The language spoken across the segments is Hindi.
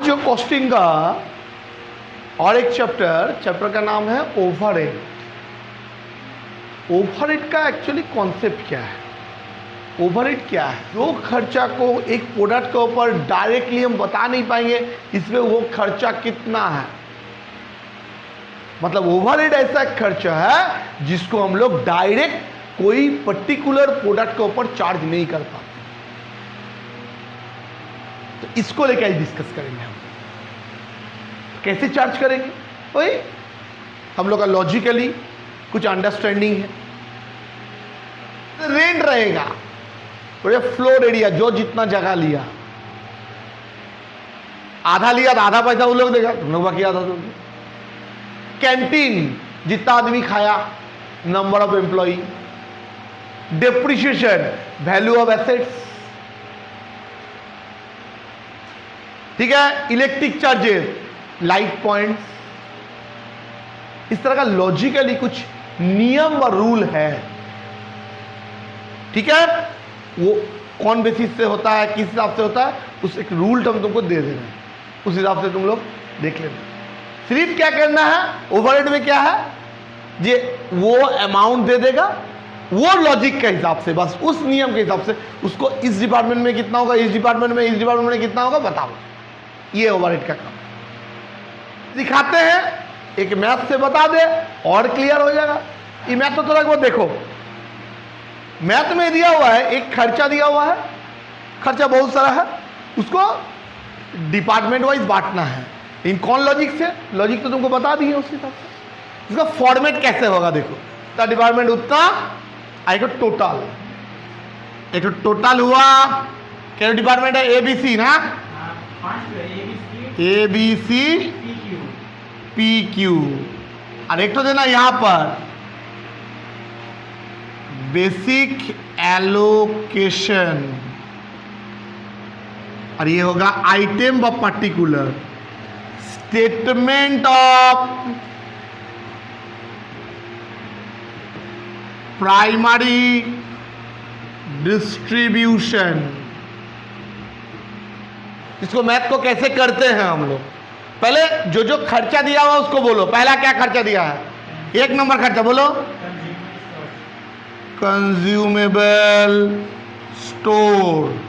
जो कॉस्टिंग का और एक चैप्टर का नाम है ओवरहेड। ओवरहेड का एक्चुअली कॉन्सेप्ट क्या है? ओवरहेड क्या है? जो खर्चा को एक प्रोडक्ट के ऊपर डायरेक्टली हम बता नहीं पाएंगे इसमें वो खर्चा कितना है। मतलब ओवरहेड ऐसा खर्चा है जिसको हम लोग डायरेक्ट कोई पर्टिकुलर प्रोडक्ट के ऊपर चार्ज नहीं कर पाते। तो इसको लेकर आज डिस्कस करेंगे हम। कैसे चार्ज करेंगे? वही हम लोग का लॉजिकली कुछ अंडरस्टैंडिंग है। रेंट रहेगा तो ये फ्लोर एरिया, जो जितना जगह लिया, आधा लिया तो आधा पैसा वो लोग देगा, तुम लोग बाकी आधा दोगे। कैंटीन, जितना आदमी खाया, number of employee, depreciation, value of assets, ठीक है, इलेक्ट्रिक चार्जेस, लाइट पॉइंट्स, इस तरह का लॉजिकली कुछ नियम और रूल है। ठीक है, वो कौन बेसिस से होता है, किस हिसाब से होता है, उस एक रूल हम तुमको दे दे रहे हैं, उस हिसाब से तुम लोग देख लेना। सिर्फ क्या करना है, ओवरहेड में क्या है, ये वो अमाउंट दे देगा, वो लॉजिक के हिसाब से, बस उस नियम के हिसाब से उसको इस डिपार्टमेंट में कितना होगा, इस डिपार्टमेंट में, इस डिपार्टमेंट में कितना होगा बताओ। ये ओवरहेड का काम दिखाते हैं, एक मैथ से बता दे और क्लियर हो जाएगा। ये मैथ तो थोड़ा बहुत देखो, मैथ में दिया हुआ है, एक खर्चा दिया हुआ है, खर्चा बहुत सारा है, उसको डिपार्टमेंट वाइज बांटना है। इन कौन लॉजिक से? लॉजिक तो तुमको बता दी है उस हिसाब से। इसका फॉर्मेट कैसे होगा देखो, तो डिपार्टमेंट उतना आएगा टोटल, एक टोटल हुआ, क्या डिपार्टमेंट है? एबीसी ना, एबीसी पी क्यू, और एक तो देना यहां पर बेसिक एलोकेशन, और ये होगा item of particular, statement of primary distribution. इसको मैथ को कैसे करते हैं हम लोग? पहले जो जो खर्चा दिया हुआ उसको बोलो। पहला क्या खर्चा दिया है? एक नंबर खर्चा बोलो, कंज्यूमेबल स्टोर।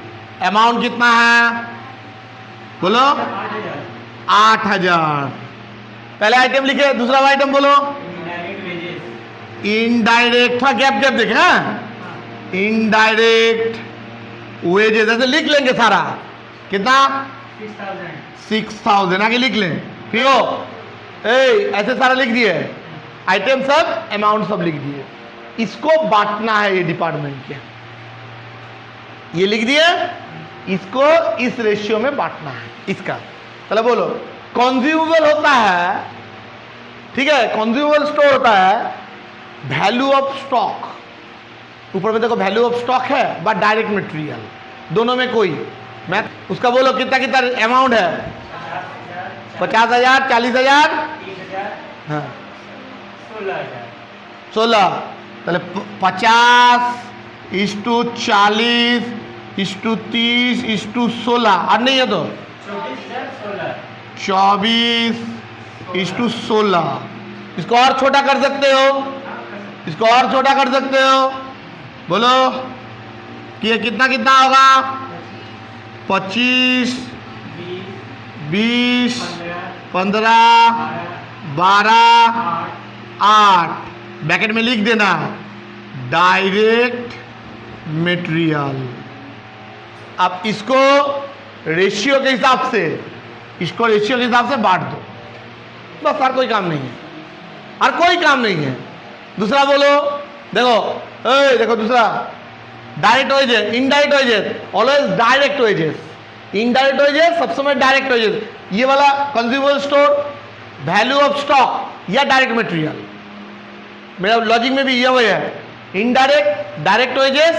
अमाउंट कितना है बोलो? 8,000। पहले आइटम लिखे, दूसरा आइटम बोलो इनडायरेक्ट, था गैप गैप देखे, इनडायरेक्ट वेजेस, ऐसे लिख लेंगे सारा। कितना? 6,000 आगे लिख लें। ठीक हो, ऐसे सारा लिख दिए, आइटम सब, अमाउंट सब लिख दिए। इसको बांटना है ये डिपार्टमेंट के, ये लिख दिए, इसको इस रेशियो में बांटना है इसका। चलो बोलो, कंज्यूमेबल होता है, ठीक है, कंज्यूमेबल स्टोर होता है, वैल्यू ऑफ स्टॉक, ऊपर में देखो वैल्यू ऑफ स्टॉक है, बट डायरेक्ट मटेरियल, दोनों में कोई मैं उसका बोलो कितना कितना अमाउंट है? 50,000, 40,000, हाँ 16। पहले 50:40:30:16, और नहीं है तो 24:16। इसको और छोटा कर सकते हो, इसको और छोटा कर सकते हो। बोलो कि ये कितना कितना होगा? 25, 20, 15, 12, 8। ब्रैकेट में लिख देना डायरेक्ट मटेरियल। अब इसको रेशियो के हिसाब से, इसको रेशियो के हिसाब से बांट दो, बस, और कोई काम नहीं है, और कोई काम नहीं है। दूसरा बोलो, देखो देखो दूसरा, direct wages, indirect wages, always direct wages, indirect wages सब समय डायरेक्ट वेजेस। ये वाला consumable store, value of stock या डायरेक्ट मटेरियल, मेरा लॉजिक में भी ये वही है। Indirect, direct wages,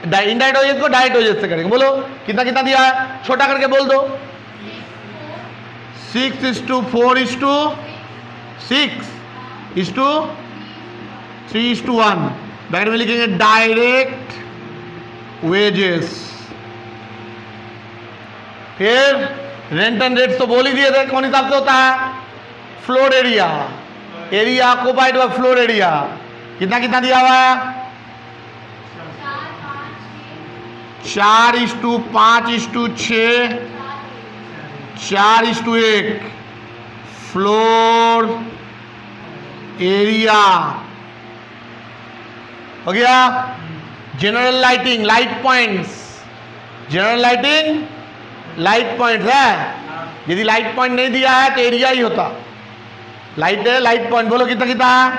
indirect wages को डायरेक्ट वेजेस से करेंगे। बोलो कितना कितना दिया है, छोटा करके बोल दो। 6:4:6:3:1। ब्रैकेट में लिखेंगे डायरेक्ट वेजेस, फिर रेंट एंड रेट्स तो बोल ही दिए थे, कौन हिसाब से होता है? Floor area, area occupied by floor area. कितना कितना दिया हुआ है? 4:5:6, 4:1 फ्लोर एरिया हो गया। General lighting, light points, general lighting light points है। यदि लाइट पॉइंट नहीं दिया है तो एरिया ही होता। लाइट है, लाइट पॉइंट बोलो कितना कितना है?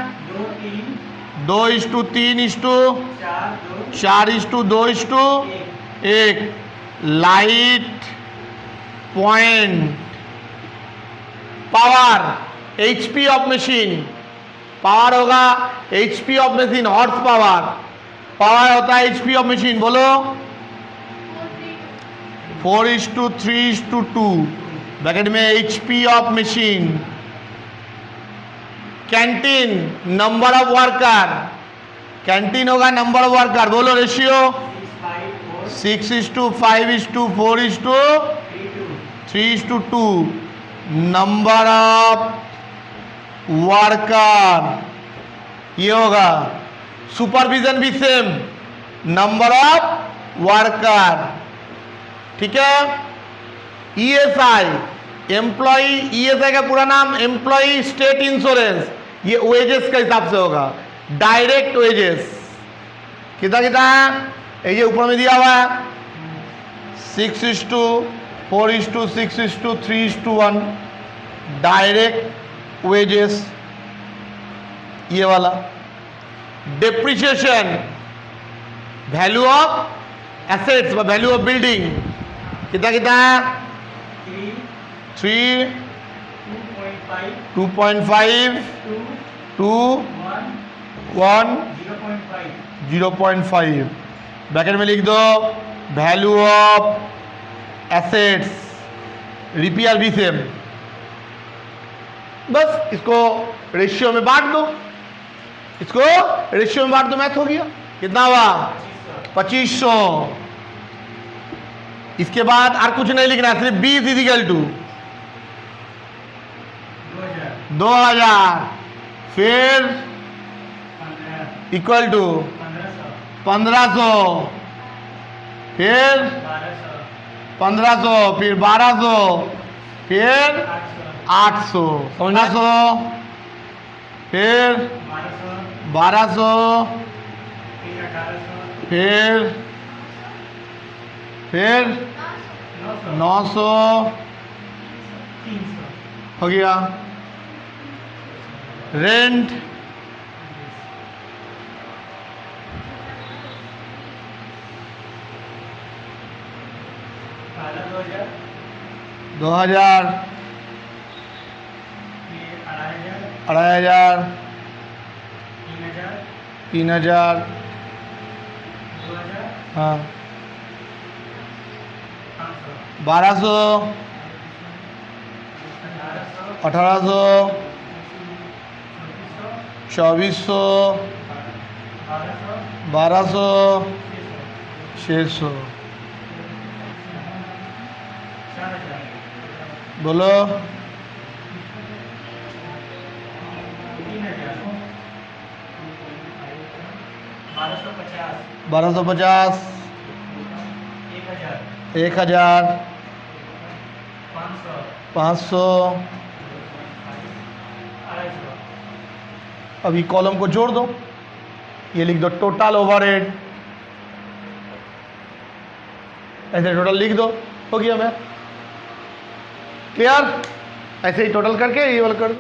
2:3:4:2:1 light point. Power, HP of machine, power होगा HP of machine, horse power, power होता है HP ऑफ मशीन। बोलो 4:3:2 ब्रैकेट में HP of machine. Canteen, number of worker, canteen होगा नंबर ऑफ वर्कर। बोलो रेशियो 6:5:4:4:3:2 नंबर ऑफ वर्कर ये होगा। सुपरविजन भी सेम, नंबर ऑफ वर्कर। ठीक है। ESI, एम्प्लॉय, ESI का पूरा नाम एम्प्लॉय स्टेट इंश्योरेंस, ये वेजेस का हिसाब से होगा, डायरेक्ट वेजेस। कितना कितना है? ये ऊपर में दिया हुआ है 6:4:6:3:1 डायरेक्ट वेजेस ये वाला। Depreciation, value of assets, value of building. कितना कितना है? 3 2.5 2 1 0.5 ब्रैकेट में लिख दो वैल्यू ऑफ एसेट्स। रिपेयर भी सेम, बस इसको रेशियो में बांट दो, इसको रेशियो में बांट दो, मैथ हो गया। कितना हुआ? 2500। इसके बाद और कुछ नहीं लिखना, सिर्फ 20 = 2000, फिर इक्वल टू 1500, फिर 1500, फिर 1200, फिर 800, 1500, फिर 1200, फिर 900 हो गया। रेंट 2000, 2500, 3000, हाँ 1200, 1800, 2400, 1200, 600। बोलो 1250, 1000, 500। अभी कॉलम को जोड़ दो, ये लिख दो टोटल ओवरहेड, ऐसे टोटल लिख दो, हो गया। मैं क्लियर? ऐसे ही टोटल करके ये वाला कर दो।